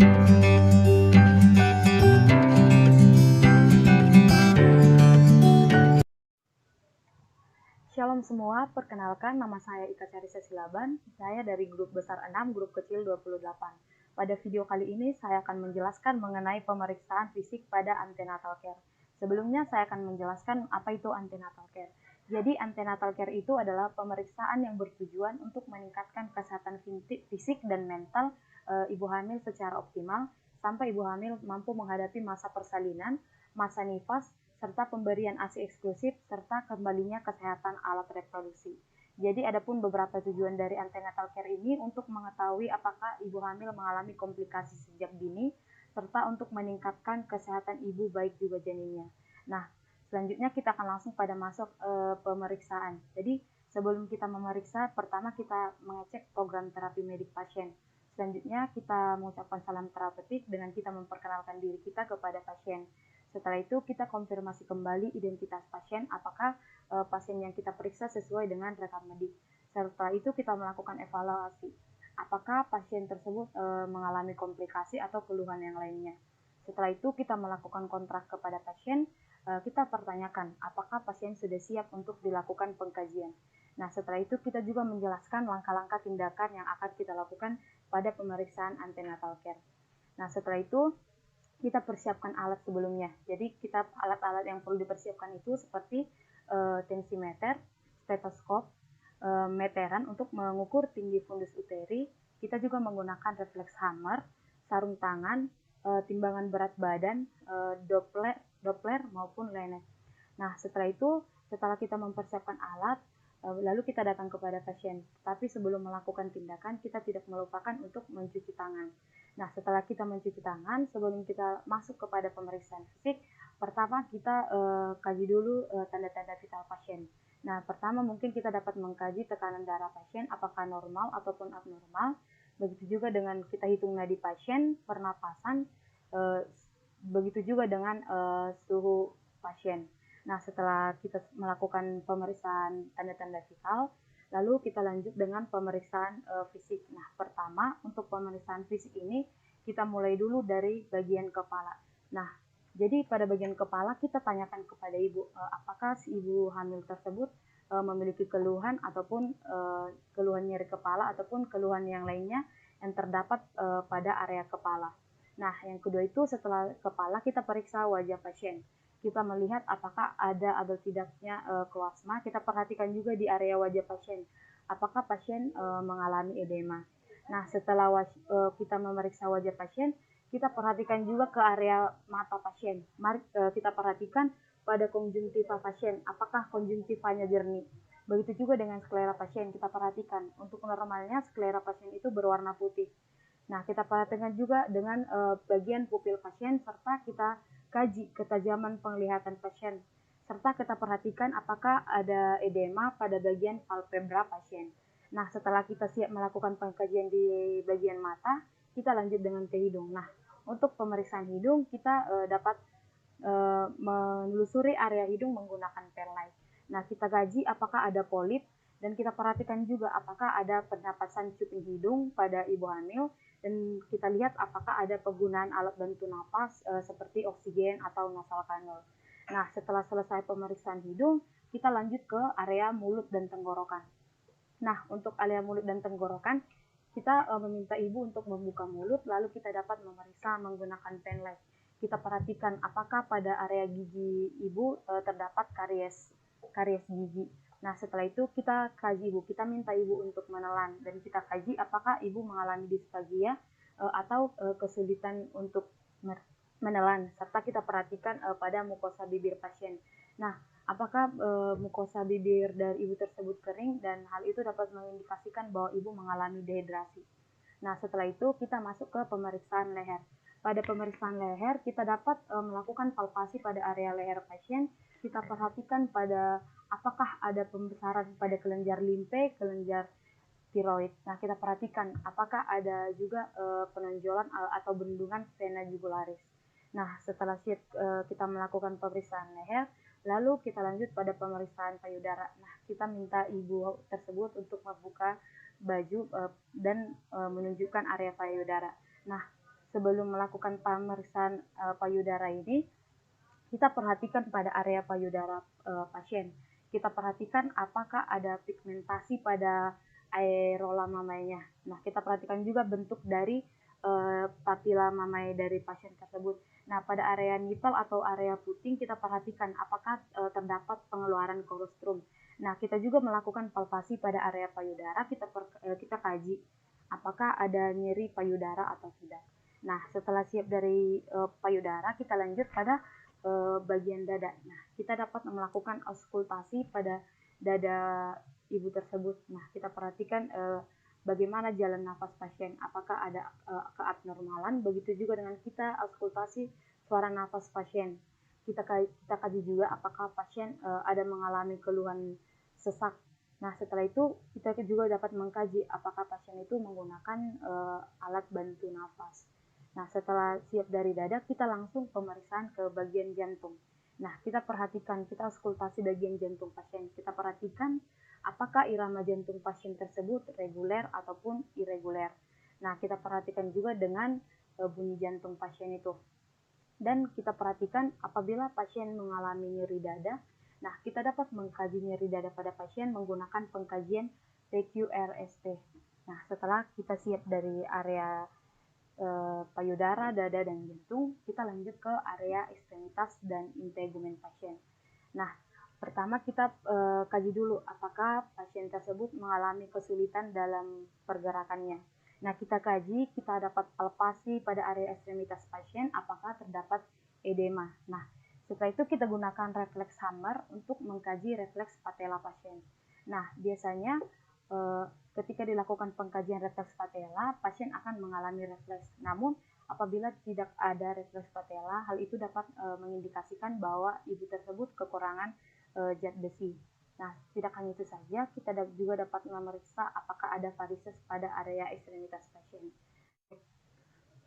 Shalom semua, perkenalkan nama saya Ika Carissa Silaban, saya dari grup besar 6, grup kecil 28. Pada video kali ini saya akan menjelaskan mengenai pemeriksaan fisik pada antenatal care. Sebelumnya saya akan menjelaskan apa itu antenatal care. Jadi antenatal care itu adalah pemeriksaan yang bertujuan untuk meningkatkan kesehatan fisik dan mental ibu hamil secara optimal sampai ibu hamil mampu menghadapi masa persalinan, masa nifas, serta pemberian ASI eksklusif, serta kembalinya kesehatan alat reproduksi. Jadi ada pun beberapa tujuan dari antenatal care ini untuk mengetahui apakah ibu hamil mengalami komplikasi sejak dini, serta untuk meningkatkan kesehatan ibu baik juga janinnya. Nah, selanjutnya kita akan langsung pada masuk pemeriksaan. Jadi sebelum kita memeriksa, pertama kita mengecek program terapi medik pasien. Selanjutnya kita mengucapkan salam terapeutik dengan kita memperkenalkan diri kita kepada pasien. Setelah itu kita konfirmasi kembali identitas pasien, apakah pasien yang kita periksa sesuai dengan rekam medik. Setelah itu kita melakukan evaluasi, apakah pasien tersebut mengalami komplikasi atau keluhan yang lainnya. Setelah itu kita melakukan kontrak kepada pasien, kita pertanyakan apakah pasien sudah siap untuk dilakukan pengkajian. Nah, setelah itu kita juga menjelaskan langkah-langkah tindakan yang akan kita lakukan pada pemeriksaan antenatal care. Nah, setelah itu kita persiapkan alat sebelumnya. Jadi kita alat-alat yang perlu dipersiapkan itu seperti tensimeter, stetoskop, meteran untuk mengukur tinggi fundus uteri. Kita juga menggunakan refleks hammer, sarung tangan, timbangan berat badan, Doppler maupun Lennec. Nah, setelah kita mempersiapkan alat, lalu kita datang kepada pasien. Tapi sebelum melakukan tindakan, kita tidak melupakan untuk mencuci tangan. Nah, setelah kita mencuci tangan, sebelum kita masuk kepada pemeriksaan fisik, pertama kita kaji dulu tanda-tanda vital pasien. Nah, pertama mungkin kita dapat mengkaji tekanan darah pasien, apakah normal ataupun abnormal. Begitu juga dengan kita hitung nadi pasien, pernapasan, begitu juga dengan suhu pasien. Nah, setelah kita melakukan pemeriksaan tanda-tanda vital, lalu kita lanjut dengan pemeriksaan fisik. Nah, pertama untuk pemeriksaan fisik ini kita mulai dulu dari bagian kepala. Nah, jadi pada bagian kepala kita tanyakan kepada ibu apakah si ibu hamil tersebut memiliki keluhan ataupun keluhan nyeri kepala ataupun keluhan yang lainnya yang terdapat pada area kepala. Nah, yang kedua itu setelah kepala kita periksa wajah pasien. Kita melihat apakah ada atau tidaknya koasma. Kita perhatikan juga di area wajah pasien, apakah pasien mengalami edema. Nah, setelah kita memeriksa wajah pasien, kita perhatikan juga ke area mata pasien. Mari kita perhatikan pada konjungtiva pasien, apakah konjungtivanya jernih. Begitu juga dengan sklera pasien, kita perhatikan. Untuk normalnya sklera pasien itu berwarna putih. Nah, kita perhatikan juga dengan bagian pupil pasien, serta kita kaji ketajaman penglihatan pasien, serta kita perhatikan apakah ada edema pada bagian palpebra pasien. Nah, setelah kita siap melakukan pengkajian di bagian mata, kita lanjut dengan ke hidung. Nah, untuk pemeriksaan hidung, kita dapat menelusuri area hidung menggunakan pen light. Nah, kita kaji apakah ada polip, dan kita perhatikan juga apakah ada pernapasan cuping hidung pada ibu hamil, dan kita lihat apakah ada penggunaan alat bantu napas seperti oksigen atau nasal kanul. Nah, setelah selesai pemeriksaan hidung, kita lanjut ke area mulut dan tenggorokan. Nah, untuk area mulut dan tenggorokan, kita meminta ibu untuk membuka mulut, lalu kita dapat memeriksa menggunakan pen light. Kita perhatikan apakah pada area gigi ibu terdapat karies gigi. Nah, setelah itu kita kaji ibu, kita minta ibu untuk menelan, dan kita kaji apakah ibu mengalami disfagia atau kesulitan untuk menelan, serta kita perhatikan pada mukosa bibir pasien. Nah, apakah mukosa bibir dari ibu tersebut kering, dan hal itu dapat mengindikasikan bahwa ibu mengalami dehidrasi. Nah, setelah itu kita masuk ke pemeriksaan leher. Pada pemeriksaan leher, kita dapat melakukan palpasi pada area leher pasien. Kita perhatikan pada apakah ada pembesaran pada kelenjar limfe, kelenjar tiroid. Nah, kita perhatikan apakah ada juga penonjolan atau bendungan vena jugularis. Nah, setelah kita melakukan pemeriksaan leher, lalu kita lanjut pada pemeriksaan payudara. Nah, kita minta ibu tersebut untuk membuka baju dan menunjukkan area payudara. Nah, sebelum melakukan pemeriksaan payudara ini, kita perhatikan pada area payudara pasien. Kita perhatikan apakah ada pigmentasi pada areola mamainya. Nah, kita perhatikan juga bentuk dari papila mamai dari pasien tersebut. Nah, pada area nipple atau area puting kita perhatikan apakah terdapat pengeluaran kolostrum. Nah, kita juga melakukan palpasi pada area payudara, kita kaji apakah ada nyeri payudara atau tidak. Nah, setelah siap dari payudara, kita lanjut pada bagian dada. Nah, kita dapat melakukan auskultasi pada dada ibu tersebut. Nah, kita perhatikan bagaimana jalan nafas pasien, apakah ada keabnormalan. Begitu juga dengan kita auskultasi suara nafas pasien. Kita kaji juga apakah pasien ada mengalami keluhan sesak. Nah, setelah itu kita juga dapat mengkaji apakah pasien itu menggunakan alat bantu nafas. Nah, setelah siap dari dada, kita langsung pemeriksaan ke bagian jantung. Nah, kita perhatikan, kita auskultasi bagian jantung pasien. Kita perhatikan apakah irama jantung pasien tersebut reguler ataupun irreguler. Nah, kita perhatikan juga dengan bunyi jantung pasien itu. Dan kita perhatikan apabila pasien mengalami nyeri dada, nah kita dapat mengkaji nyeri dada pada pasien menggunakan pengkajian PQRST. Nah, setelah kita siap dari area payudara, dada, dan jantung, kita lanjut ke area ekstremitas dan integumen pasien. Nah, pertama kita kaji dulu apakah pasien tersebut mengalami kesulitan dalam pergerakannya. Nah, kita kaji, kita dapat palpasi pada area ekstremitas pasien apakah terdapat edema. Nah, setelah itu kita gunakan refleks hammer untuk mengkaji refleks patella pasien. Nah, biasanya ketika dilakukan pengkajian refleks patella, pasien akan mengalami refleks. Namun, apabila tidak ada refleks patella, hal itu dapat mengindikasikan bahwa ibu tersebut kekurangan zat besi. Nah, tidak hanya itu saja, kita juga dapat memeriksa apakah ada varises pada area ekstremitas pasien.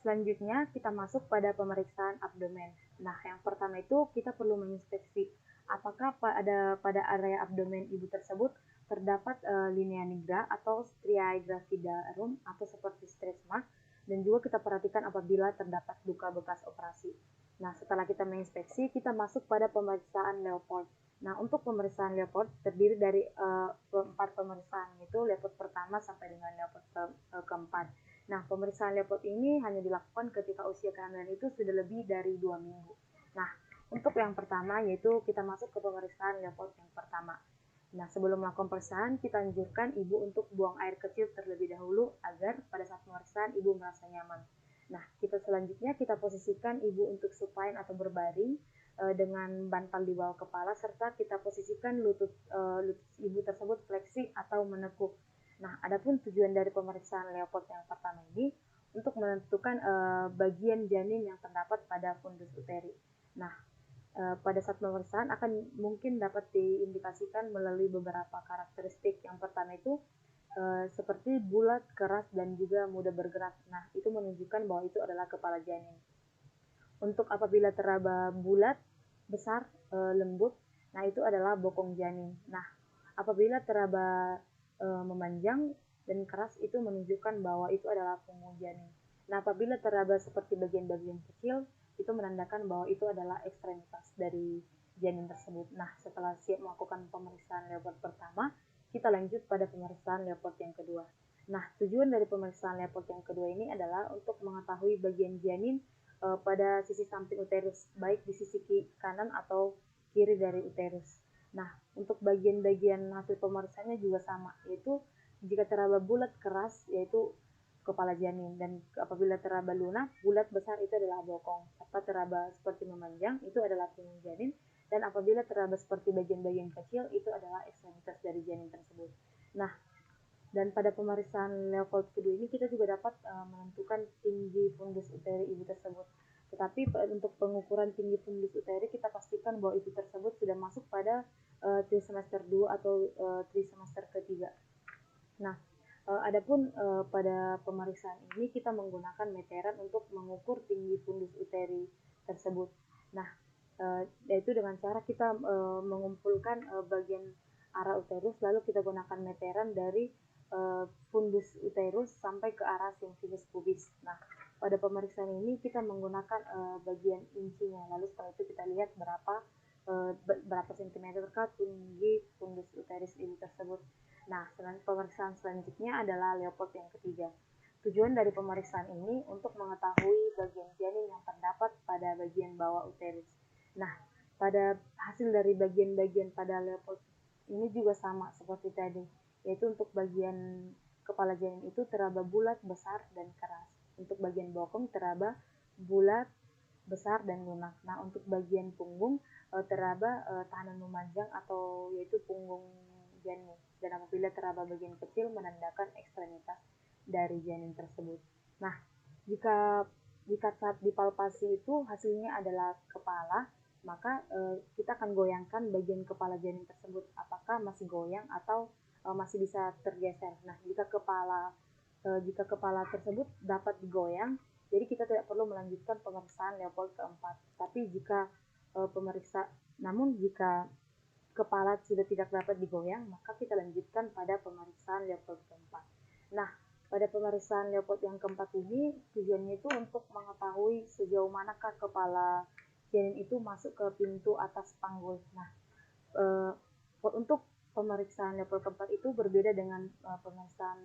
Selanjutnya, kita masuk pada pemeriksaan abdomen. Nah, yang pertama itu kita perlu menginspeksi apakah pada area abdomen ibu tersebut terdapat linea nigra atau striae gravidarum atau seperti stretch mark, dan juga kita perhatikan apabila terdapat luka bekas operasi. Nah, setelah kita menginspeksi, kita masuk pada pemeriksaan Leopold. Nah, untuk pemeriksaan Leopold terdiri dari 4 pemeriksaan, yaitu Leopold pertama sampai dengan Leopold keempat. Nah, pemeriksaan Leopold ini hanya dilakukan ketika usia kehamilan itu sudah lebih dari 2 minggu. Nah, untuk yang pertama yaitu kita masuk ke pemeriksaan Leopold yang pertama. Nah, sebelum melakukan pemeriksaan, kita anjurkan ibu untuk buang air kecil terlebih dahulu agar pada saat pemeriksaan ibu merasa nyaman. Nah, selanjutnya kita posisikan ibu untuk supine atau berbaring dengan bantal di bawah kepala, serta kita posisikan lutut ibu tersebut fleksi atau menekuk. Nah, adapun tujuan dari pemeriksaan Leopold yang pertama ini untuk menentukan bagian janin yang terdapat pada fundus uteri. Nah, pada saat pemeriksaan akan mungkin dapat diindikasikan melalui beberapa karakteristik. Yang pertama itu seperti bulat, keras, dan juga mudah bergerak. Nah, itu menunjukkan bahwa itu adalah kepala janin. Untuk apabila teraba bulat, besar, lembut, nah itu adalah bokong janin. Nah, apabila teraba memanjang dan keras, itu menunjukkan bahwa itu adalah punggung janin. Nah, apabila teraba seperti bagian-bagian kecil, itu menandakan bahwa itu adalah ekstremitas dari janin tersebut. Nah, setelah siap melakukan pemeriksaan Leopold pertama, kita lanjut pada pemeriksaan Leopold yang kedua. Nah, tujuan dari pemeriksaan Leopold yang kedua ini adalah untuk mengetahui bagian janin pada sisi samping uterus, baik di sisi kanan atau kiri dari uterus. Nah, untuk bagian-bagian hasil pemeriksaannya juga sama, yaitu jika teraba bulat keras, yaitu kepala janin, dan apabila teraba lunak, bulat besar itu adalah bokong, serta teraba seperti memanjang itu adalah punggung janin, dan apabila teraba seperti bagian-bagian kecil itu adalah ekstremitas dari janin tersebut. Nah, dan pada pemeriksaan Leopold kedua ini kita juga dapat menentukan tinggi fundus uteri ibu tersebut. Tetapi untuk pengukuran tinggi fundus uteri kita pastikan bahwa ibu tersebut sudah masuk pada trimester 2 atau trimester ketiga. Nah, adapun pada pemeriksaan ini kita menggunakan meteran untuk mengukur tinggi fundus uteri tersebut. Nah, yaitu dengan cara kita mengumpulkan bagian arah uterus, lalu kita gunakan meteran dari fundus uterus sampai ke arah simfilis pubis. Nah, pada pemeriksaan ini kita menggunakan bagian incinya, lalu setelah itu kita lihat berapa sentimeter tinggi fundus uterus ibu tersebut. Nah, pemeriksaan selanjutnya adalah Leopold yang ketiga. Tujuan dari pemeriksaan ini untuk mengetahui bagian janin yang terdapat pada bagian bawah uterus. Nah, pada hasil dari bagian-bagian pada Leopold ini juga sama seperti tadi, yaitu untuk bagian kepala janin itu teraba bulat, besar, dan keras. Untuk bagian bokong teraba bulat, besar, dan lunak. Nah, untuk bagian punggung teraba tahanan memanjang atau yaitu punggung janin. Dan apabila teraba bagian kecil menandakan ekstremitas dari janin tersebut. Nah, jika saat dipalpasi itu hasilnya adalah kepala, maka kita akan goyangkan bagian kepala janin tersebut, apakah masih goyang atau masih bisa tergeser. Nah, jika kepala tersebut dapat digoyang, jadi kita tidak perlu melanjutkan pemeriksaan Leopold keempat. Tapi namun jika kepala sudah tidak dapat digoyang, maka kita lanjutkan pada pemeriksaan Leopold keempat. Nah, pada pemeriksaan Leopold yang keempat ini tujuannya itu untuk mengetahui sejauh manakah kepala janin itu masuk ke pintu atas panggul. Nah, untuk pemeriksaan Leopold keempat itu berbeda dengan pemeriksaan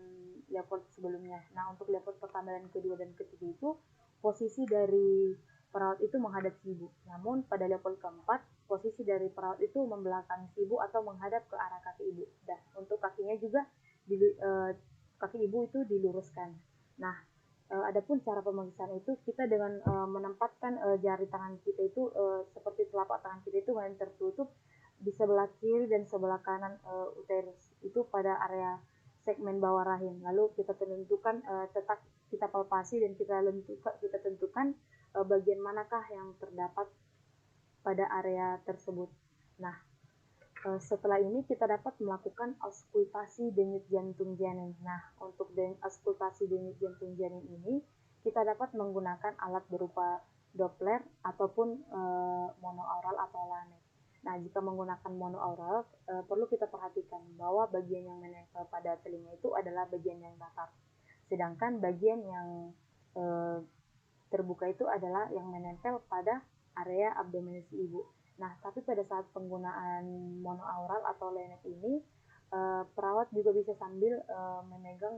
Leopold sebelumnya. Nah, untuk Leopold pertama dan kedua dan ketiga itu posisi dari perawat itu menghadap si ibu. Namun pada Leopold keempat posisi dari perawat itu membelakangi si ibu atau menghadap ke arah kaki ibu. Dan untuk kakinya juga kaki ibu itu diluruskan. Nah, adapun cara pemeriksaan itu kita dengan menempatkan jari tangan kita itu seperti telapak tangan kita itu yang tertutup di sebelah kiri dan sebelah kanan uterus itu pada area segmen bawah rahim. Lalu kita tentukan tetap kita palpasi dan kita tentukan bagian manakah yang terdapat pada area tersebut. Nah, setelah ini kita dapat melakukan auskultasi denyut jantung janin. Nah, untuk auskultasi denyut jantung janin ini kita dapat menggunakan alat berupa Doppler ataupun monoaural atau lanet. Nah, jika menggunakan monoaural perlu kita perhatikan bahwa bagian yang menempel pada telinga itu adalah bagian yang datar. Sedangkan bagian yang terbuka itu adalah yang menempel pada area abdomen si ibu. Nah, tapi pada saat penggunaan monoaural atau lanet ini, perawat juga bisa sambil memegang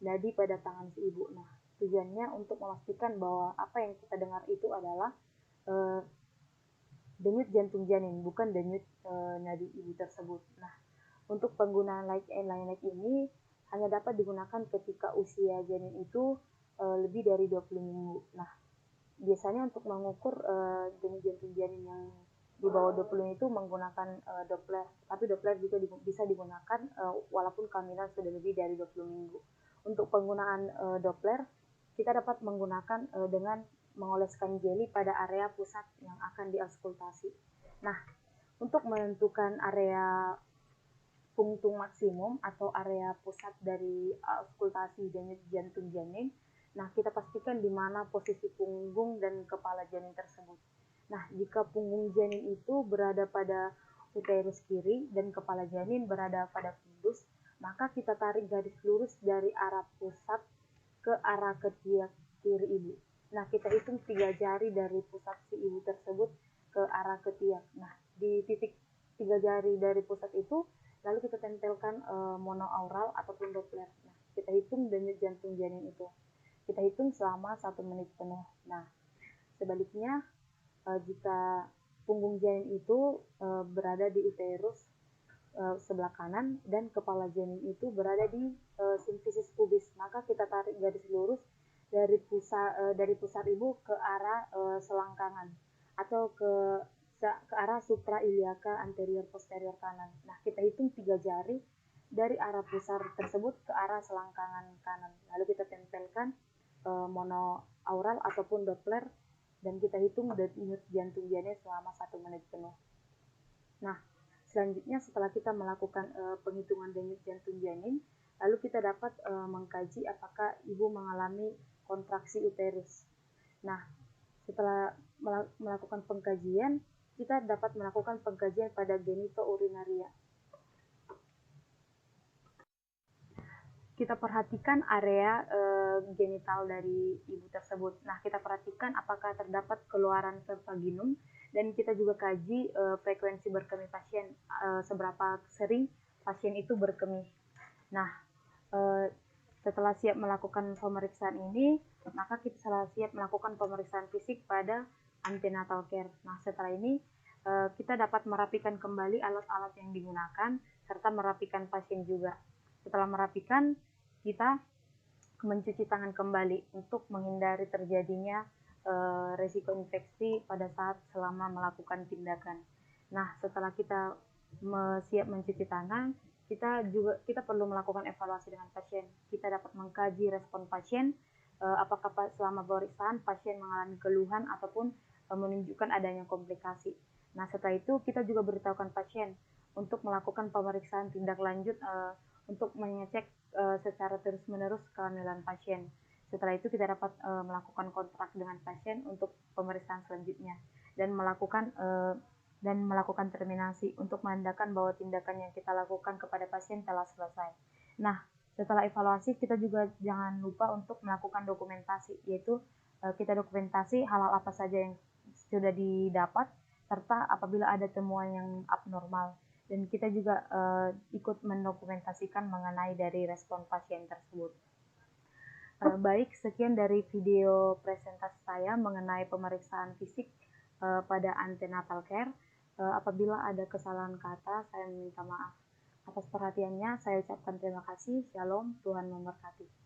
nadi pada tangan si ibu. Nah, tujuannya untuk memastikan bahwa apa yang kita dengar itu adalah denyut jantung janin, bukan denyut nadi ibu tersebut. Nah, untuk penggunaan lanet ini hanya dapat digunakan ketika usia janin itu lebih dari 20 minggu. Nah, biasanya untuk mengukur denyut jantung janin yang di bawah 20 itu menggunakan Doppler, tapi Doppler juga bisa digunakan walaupun kehamilan sudah lebih dari 20 minggu. Untuk penggunaan Doppler, kita dapat menggunakan dengan mengoleskan jeli pada area pusat yang akan diauskultasi. Nah, untuk menentukan area punktum maksimum atau area pusat dari auskultasi denyut jantung janin, nah, kita pastikan di mana posisi punggung dan kepala janin tersebut. Nah, jika punggung janin itu berada pada uterus kiri dan kepala janin berada pada fundus, maka kita tarik garis lurus dari arah pusat ke arah ketiak kiri ibu. Nah, kita hitung 3 jari dari pusat si ibu tersebut ke arah ketiak. Nah, di titik 3 jari dari pusat itu, lalu kita tempelkan monoaural ataupun Doppler. Nah, kita hitung denyut jantung janin itu. Kita hitung selama 1 menit penuh. Nah, sebaliknya jika punggung janin itu berada di uterus sebelah kanan dan kepala janin itu berada di simfisis pubis, maka kita tarik garis lurus dari pusar ibu ke arah selangkangan atau ke arah suprailiaka anterior posterior kanan. Nah, kita hitung 3 jari dari arah pusar tersebut ke arah selangkangan kanan. Lalu kita tempelkan monoaural ataupun Doppler dan kita hitung denyut jantung janin selama 1 menit penuh. Nah, selanjutnya setelah kita melakukan penghitungan denyut jantung janin, lalu kita dapat mengkaji apakah ibu mengalami kontraksi uterus. Nah, setelah melakukan pengkajian, kita dapat melakukan pengkajian pada genitourinaria. kita perhatikan area genital dari ibu tersebut. Nah, kita perhatikan apakah terdapat keluaran ke vaginum, dan kita juga kaji frekuensi berkemih pasien, seberapa sering pasien itu berkemih. Nah, setelah siap melakukan pemeriksaan ini, maka kita telah siap melakukan pemeriksaan fisik pada antenatal care. Nah, setelah ini kita dapat merapikan kembali alat-alat yang digunakan serta merapikan pasien juga. Setelah merapikan, kita mencuci tangan kembali untuk menghindari terjadinya resiko infeksi pada saat selama melakukan tindakan. Nah, setelah kita siap mencuci tangan, kita perlu melakukan evaluasi dengan pasien. Kita dapat mengkaji respon pasien, apakah selama pemeriksaan pasien mengalami keluhan ataupun menunjukkan adanya komplikasi. Nah, setelah itu kita juga beritahukan pasien untuk melakukan pemeriksaan tindak lanjut untuk mengecek secara terus-menerus kehamilan pasien. Setelah itu kita dapat melakukan kontrak dengan pasien untuk pemeriksaan selanjutnya dan melakukan terminasi untuk menandakan bahwa tindakan yang kita lakukan kepada pasien telah selesai. Nah, setelah evaluasi kita juga jangan lupa untuk melakukan dokumentasi, yaitu kita dokumentasi hal-hal apa saja yang sudah didapat serta apabila ada temuan yang abnormal, dan kita juga ikut mendokumentasikan mengenai dari respon pasien tersebut. Baik, sekian dari video presentasi saya mengenai pemeriksaan fisik pada antenatal care. Apabila ada kesalahan kata, saya meminta maaf. Atas perhatiannya, saya ucapkan terima kasih. Shalom, Tuhan memberkati.